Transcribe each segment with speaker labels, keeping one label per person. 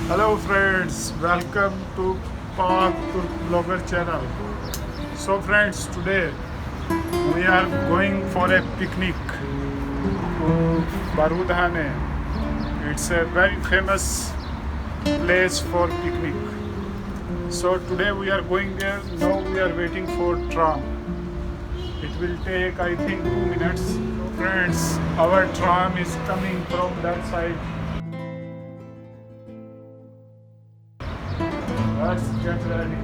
Speaker 1: Hello friends, welcome to Pak-Turk blogger channel. So friends, today we are going for a picnic to Barudhane. It's a very famous place for picnic. So today we are going there. Now we are waiting for tram. It will take I think 2 minutes. So friends, our tram is coming from that side. Let's get ready.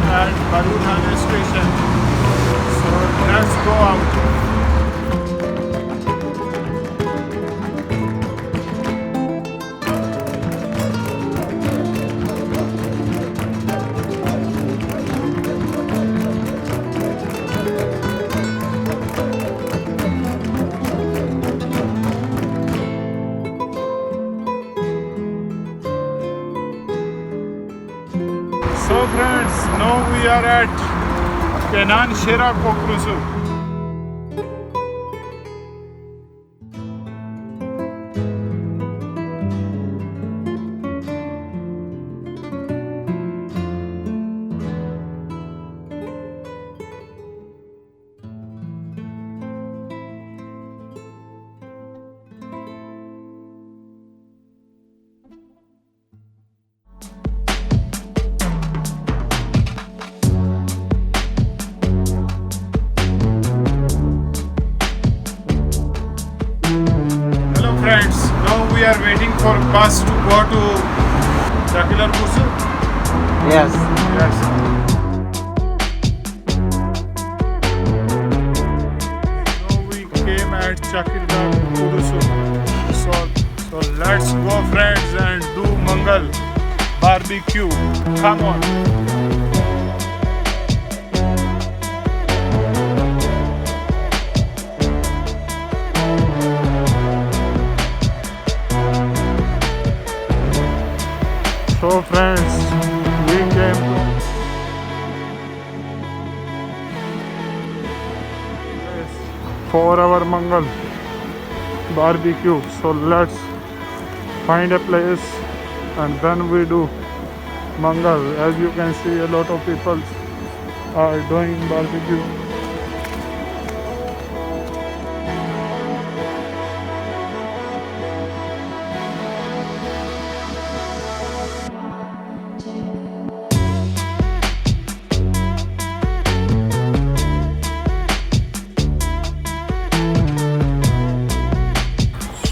Speaker 1: At Barudhane station. So let's go out. So friends, now we are at Kenan Shera Kokrusu. Friends, now we are waiting for bus to go to Chakillar Kursu.
Speaker 2: Yes.
Speaker 1: Yes. Now we came at Chakillar Kursu. So let's go friends and do Mangal barbecue. Come on. So friends, we came for our Mangal barbecue. So let's find a place and then we do Mangal. As you can see, a lot of people are doing barbecue.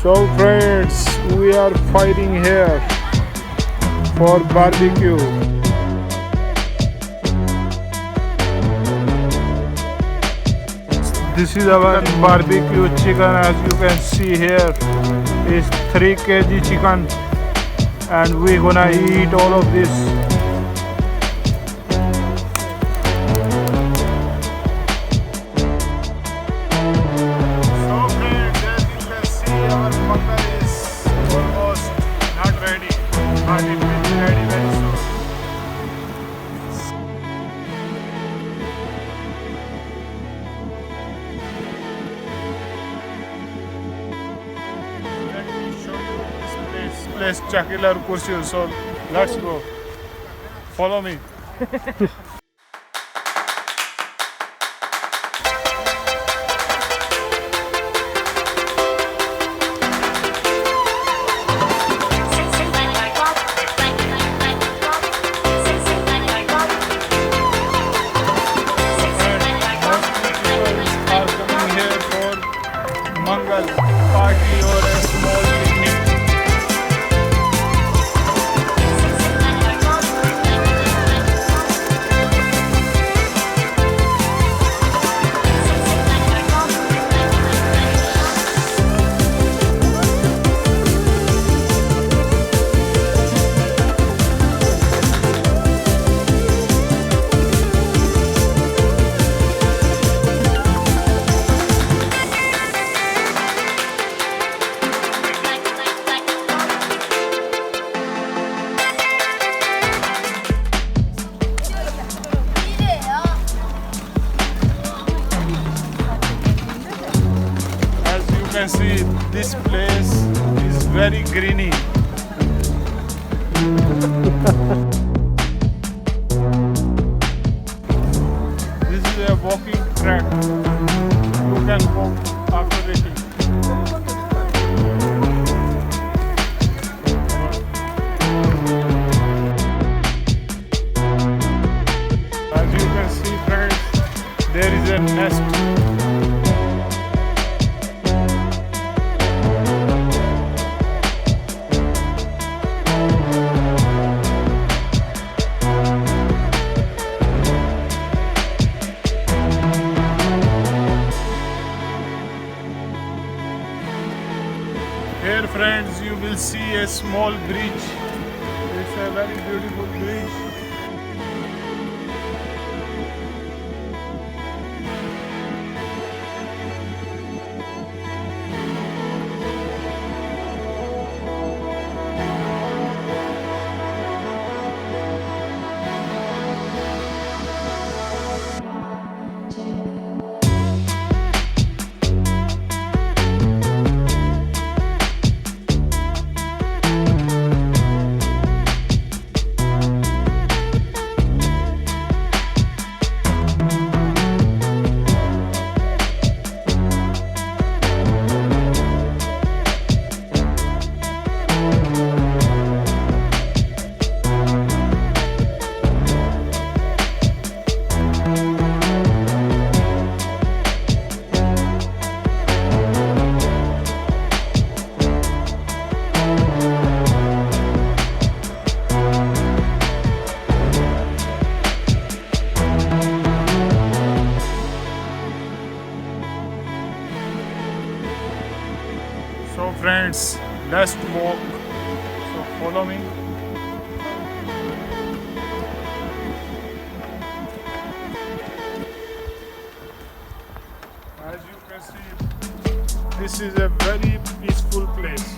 Speaker 1: So friends, we are fighting here for barbecue. This is our barbecue chicken. As you can see here is 3 kg chicken and we're gonna eat all of this. But it will be ready very soon. Let me show you this place Chakillar Kursi. So let's go. Follow me. this place is very greeny. This is a walking track. You can walk after eating. As you can see, friends, there is a nest. Here, friends, you will see a small bridge. It's a very beautiful bridge. So friends, let's walk. So follow me. As you can see, this is a very peaceful place.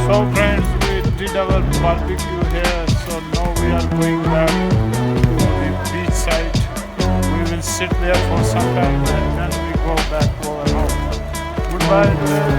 Speaker 1: So friends, we did our barbecue here, so now we are going back to the beach side. We will sit there for some time and then we go back to our home. Goodbye today.